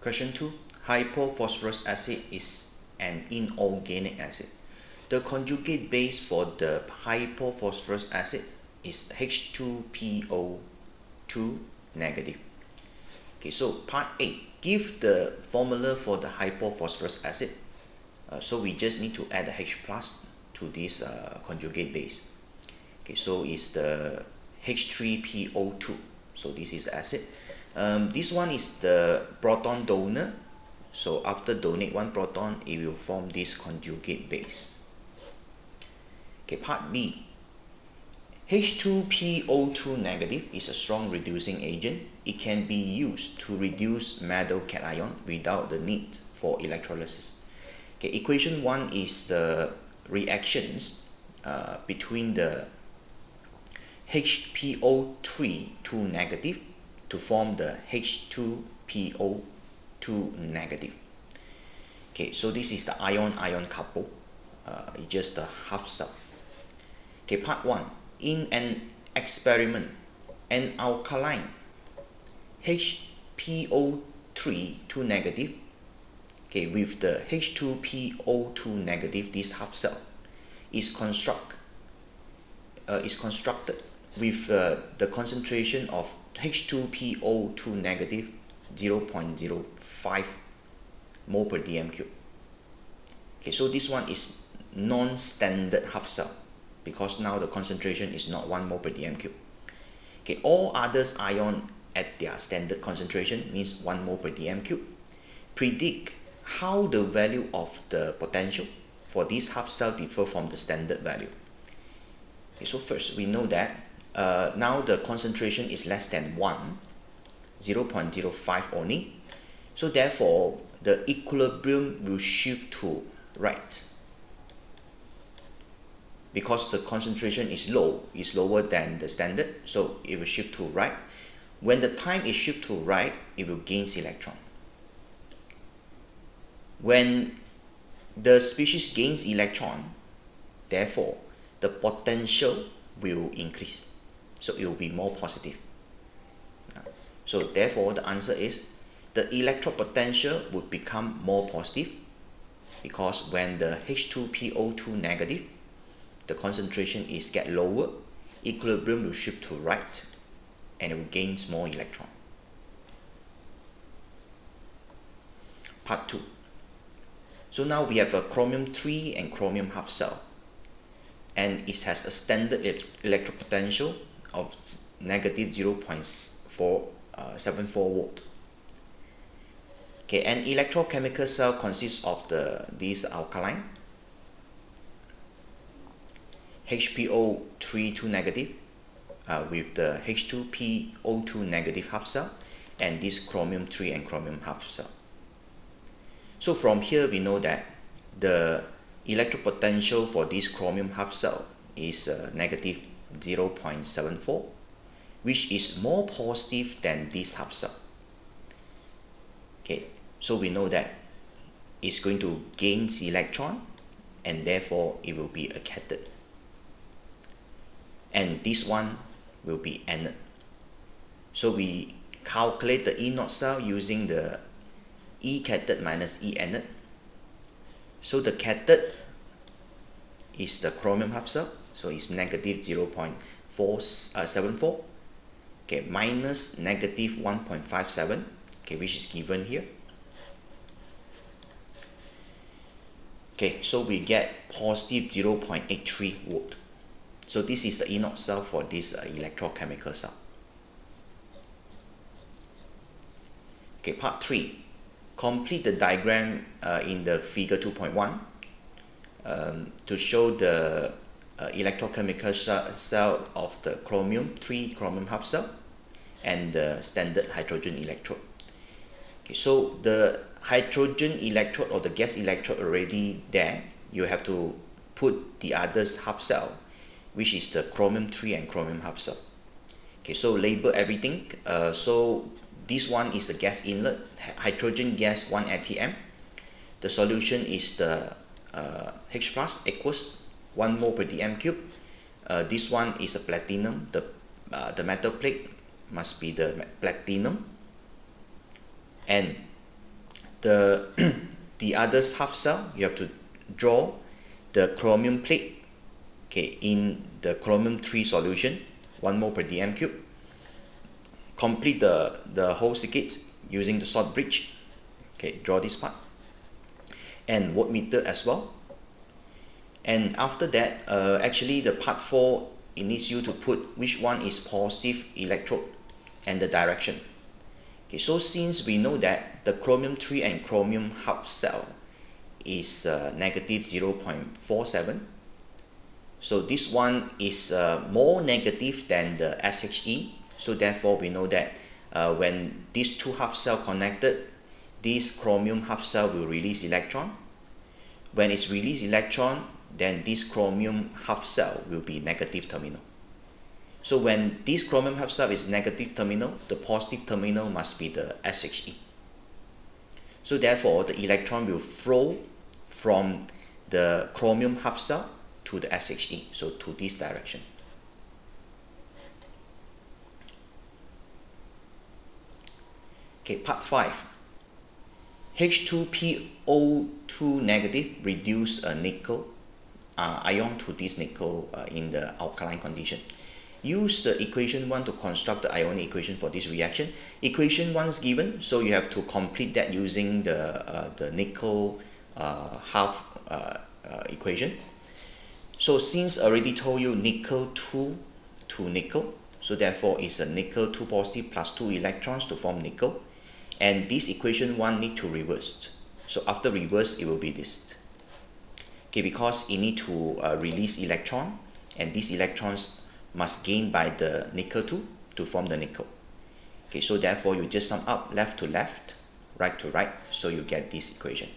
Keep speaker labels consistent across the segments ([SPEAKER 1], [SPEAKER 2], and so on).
[SPEAKER 1] Question 2. Hypophosphorus acid is an inorganic acid. The conjugate base for the hypophosphorus acid is H2PO2 negative. Okay, so part A. Give the formula for the hypophosphorus acid. So we just need to add a H plus to this conjugate base. Okay, so it's the H3PO2. So this is the acid. This one is the proton donor. So after donate one proton, it will form this conjugate base. Okay, part B. H2PO2 negative is a strong reducing agent. It can be used to reduce metal cation without the need for electrolysis. Okay, equation 1 is the reactions between the HPO3 2 negative to form the H2PO2 negative. Okay, so this is the ion-ion couple. It's just a half cell. Okay, part 1. In an experiment, an alkaline HPO3 2 negative, okay, with the H2PO2 negative, this half cell is constructed with the concentration of H2PO2 negative 0.05 mole per dm cube. Okay, so this one is non-standard half cell because now the concentration is not 1 mole per dm cube. Okay, all others ion at their standard concentration means 1 mole per dm cube. Predict how the value of the potential for this half cell differ from the standard value. Okay, so first we know that now the concentration is less than 1, 0.05 only. So therefore, the equilibrium will shift to right. Because the concentration is lower than the standard, so it will shift to right. When the time is shift to right, it will gain electron. When the species gains electron, therefore, the potential will increase. So it will be more positive. So therefore, the answer is the electron potential would become more positive because when the H2PO2 negative, the concentration is get lower, equilibrium will shift to right and it will gain more electron. Part 2. So now we have a chromium 3 and chromium half cell, and it has a standard electric potential of negative 0.74 volt. Okay, an electrochemical cell consists of these alkaline HPO3 2 negative with the H2PO2 negative half cell and this chromium 3 and chromium half cell. So from here we know that the electric potential for this chromium half cell is negative 0.74, which is more positive than this half cell. Okay, so we know that it's going to gain electron and therefore it will be a cathode. And this one will be anode. So we calculate the E naught cell using the E cathode minus E anode. So the cathode is the chromium half cell, so it's negative 0.474, okay, minus negative 1.57, okay, which is given here. Okay, so we get positive 0.83 volt. So this is the E naught cell for this electrochemical cell. Okay, part 3. Complete the diagram in the figure 2.1 to show the electrochemical cell of the chromium 3 chromium half cell and the standard hydrogen electrode. Okay, so the hydrogen electrode or the gas electrode already there, you have to put the others half cell, which is the chromium 3 and chromium half cell. Okay, so label everything. So this one is a gas inlet, hydrogen gas 1 atm. The solution is the H plus equals 1 mole per dm cube. This one is a platinum. The metal plate must be the platinum. And the the others half cell, you have to draw the chromium plate, okay, in the chromium 3 solution, 1 mole per dm cube. Complete the whole circuits using the salt bridge. Okay, draw this part, and voltmeter as well. And after that, actually the part 4, it needs you to put which one is positive electrode and the direction. Okay, so since we know that the chromium 3 and chromium half cell is negative 0.47, so this one is more negative than the SHE. So therefore we know that when these two half cell connected, this chromium half cell will release electron. When it's released electron, then this chromium half cell will be negative terminal. So when this chromium half cell is negative terminal, the positive terminal must be the SHE. So therefore the electron will flow from the chromium half cell to the SHE, so to this direction. Okay, part 5. H2PO2 negative reduce a nickel ion to this nickel in the alkaline condition. Use the equation 1 to construct the ionic equation for this reaction. Equation 1 is given, so you have to complete that using the nickel half equation. So since I already told you nickel 2 to nickel, so therefore it's a nickel 2 positive plus 2 electrons to form nickel. And this equation 1 need to reverse. So after reverse, it will be this. Okay, because it need to release electron, and these electrons must gain by the nickel 2 to form the nickel. Okay, so therefore you just sum up left to left, right to right, so you get this equation.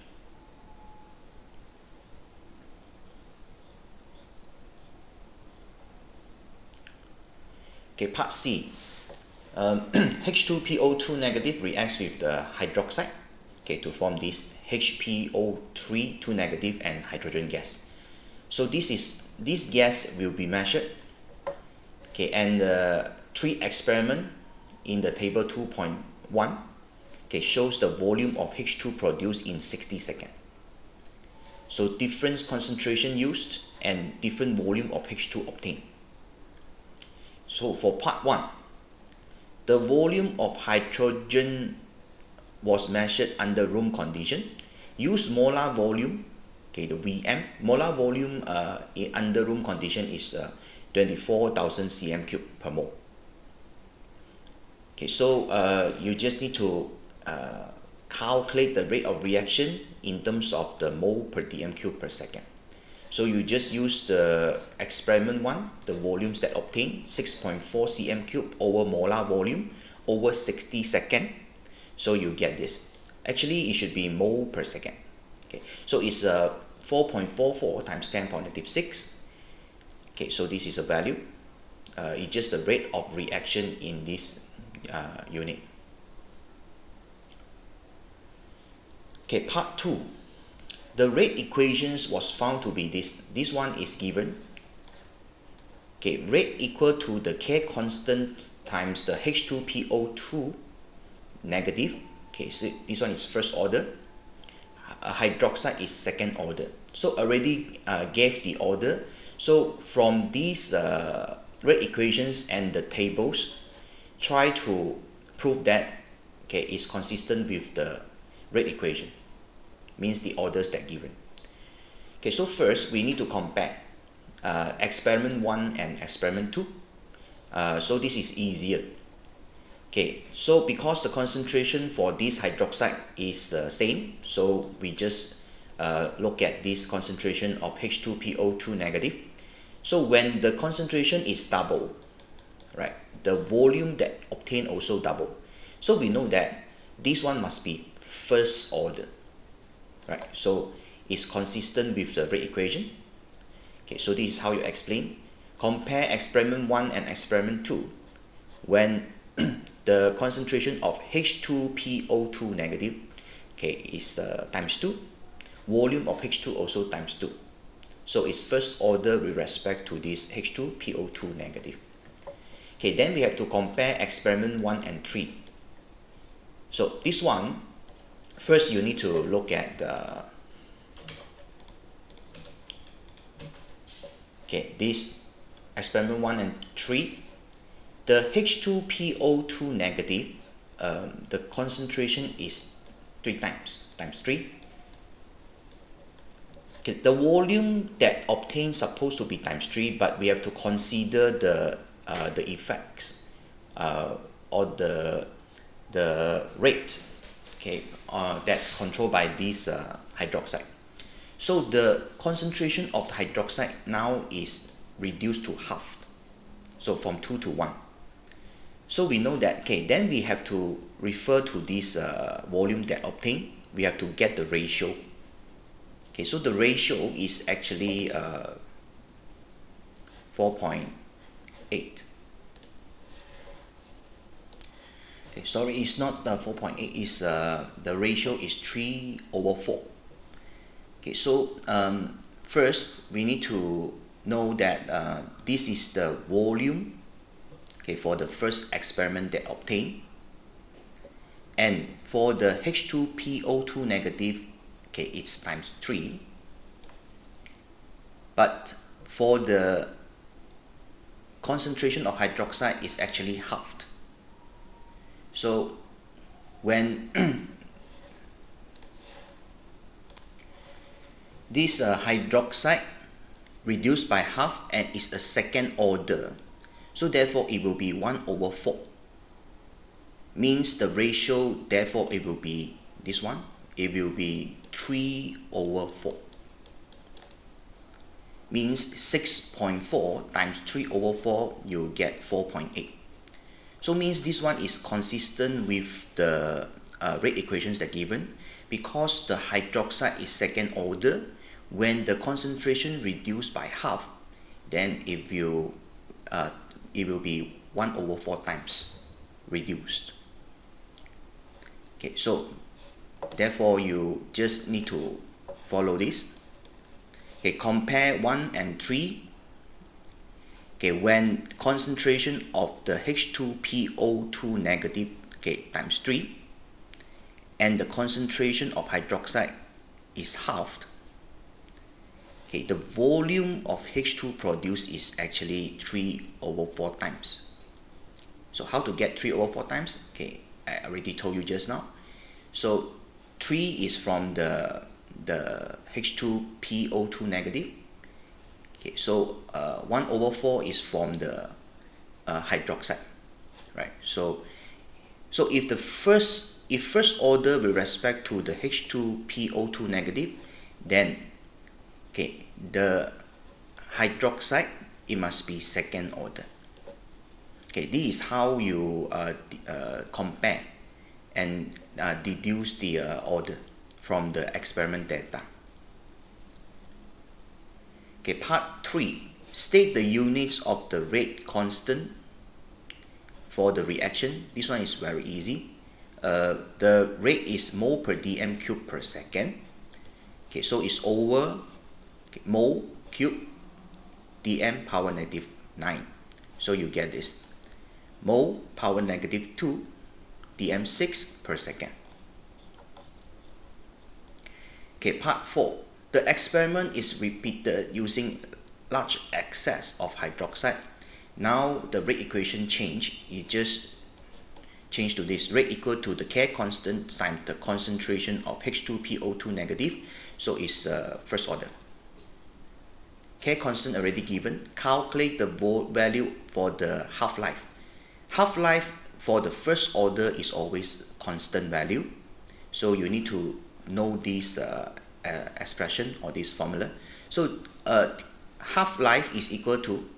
[SPEAKER 1] Okay, part C. H2PO2 negative reacts with the hydroxide, okay, to form this HPO3 2 negative and hydrogen gas. So this gas will be measured, okay, and the 3 experiment in the table 2.1, okay, shows the volume of H2 produced in 60 seconds. So different concentration used and different volume of H2 obtained. So for part 1, the volume of hydrogen was measured under room condition. Use molar volume, okay, the VM. Molar volume under room condition is 24,000 cm3 per mole. Okay, so you just need to calculate the rate of reaction in terms of the mole per dm3 per second. So you just use the experiment 1, the volumes that obtained, 6.4 cm3 over molar volume over 60 seconds. So you get this. Actually, it should be mole per second. Okay, so it's 4.44 times 10 power negative 6. Okay, so this is a value. It's just the rate of reaction in this unit. Okay, part 2. The rate equations was found to be this. This one is given. Okay, rate equal to the K constant times the H2PO2 negative. Okay, so this one is first order. Hydroxide is second order. So already gave the order. So from these rate equations and the tables, try to prove that, okay, is consistent with the rate equation. Means the orders that given. Okay, so first we need to compare experiment 1 and experiment 2. So this is easier. Okay, so because the concentration for this hydroxide is the same, so we just look at this concentration of H2PO2 negative. So when the concentration is double, right, the volume that obtained also double. So we know that this one must be first order. Right, so it's consistent with the rate equation. Okay, so this is how you explain. Compare experiment 1 and experiment 2. When the concentration of H2PO2 negative, okay, is times 2. Volume of H2 also times 2. So it's first order with respect to this H2PO2 negative. Okay, then we have to compare experiment 1 and 3. So this one, first you need to look at this experiment 1 and 3. The H2PO2 negative, the concentration is 3 times 3. Okay, the volume that obtained supposed to be times 3, but we have to consider the effects or the rate, okay, that controlled by this hydroxide. So the concentration of the hydroxide now is reduced to half, so from 2 to 1. So we know that, okay, then we have to refer to this volume that obtained. We have to get the ratio. Okay, so the ratio is actually 4.8. Okay, sorry, it's not 4.8. Is the ratio is 3/4. Okay, so first we need to know that this is the volume, okay, for the first experiment that obtained, and for the H2PO2 negative, okay, it's times 3, but for the concentration of hydroxide is actually halved. So when this hydroxide reduced by half and is a second order, so therefore it will be 1/4. Means the ratio, therefore it will be this one. It will be 3/4. Means 6.4 times 3/4, you get 4.8. So means this one is consistent with the rate equations that given, because the hydroxide is second order. When the concentration reduced by half, then it will be 1/4 times reduced. Okay, so therefore you just need to follow this. Okay, compare 1 and 3. Okay, when concentration of the H2PO2 negative, okay, times 3, and the concentration of hydroxide is halved, okay, the volume of H2 produced is actually 3/4 times. So how to get 3/4 times? Okay, I already told you just now. So 3 is from the H2PO2 negative. Okay, so 1/4 is from the hydroxide, right? So if first order with respect to the H2PO2 negative, then okay, the hydroxide, it must be second order. Okay, this is how you compare and deduce the order from the experiment data. Okay, part 3. State the units of the rate constant for the reaction. This one is very easy. The rate is mole per dm cube per second. Okay, so it's over mole cube dm power -9. So you get this. Mole power -2 dm6 per second. Okay, part 4. The experiment is repeated using large excess of hydroxide. Now the rate equation change. You just change to this. Rate equal to the K constant times the concentration of H2PO2 negative. So it's first order. K constant already given. Calculate the value for the half-life. Half-life for the first order is always constant value. So you need to know this expression or this formula. So half-life is equal to,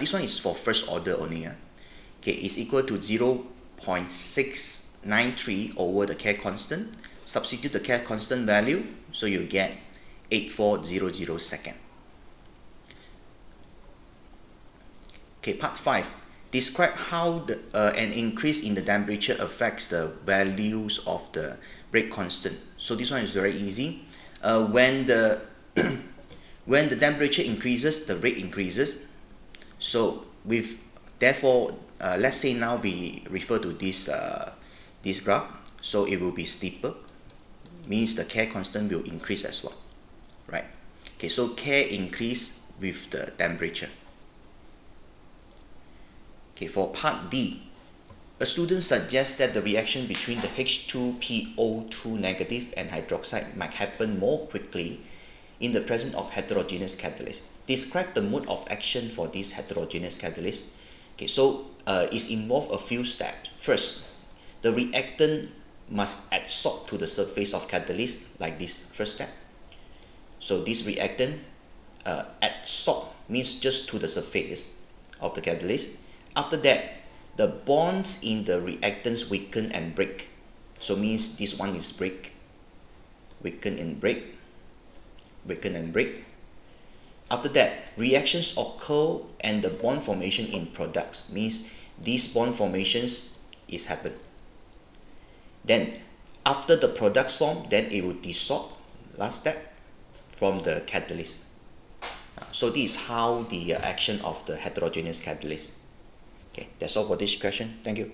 [SPEAKER 1] this one is for first order only. Okay, is equal to 0.693 over the K constant. Substitute the K constant value, so you get 8400 seconds. Okay, part 5. Describe how an increase in the temperature affects the values of the rate constant. So this one is very easy. When the when the temperature increases, the rate increases. So therefore, let's say now we refer to this graph. So it will be steeper. means the K constant will increase as well, right? Okay, so K increase with the temperature. Okay, for part D, a student suggests that the reaction between the H2PO2 negative and hydroxide might happen more quickly in the presence of heterogeneous catalyst. Describe the mode of action for this heterogeneous catalyst. Okay, so it's involve a few steps. First, the reactant must adsorb to the surface of catalyst, like this first step. So this reactant adsorb means just to the surface of the catalyst. After that, the bonds in the reactants weaken and break. So means this one is break, weaken and break, weaken and break. After that, reactions occur and the bond formation in products, means these bond formations is happen. Then after the products form, then it will dissolve, last step, from the catalyst. So this is how the action of the heterogeneous catalyst. Okay, that's all for this question. Thank you.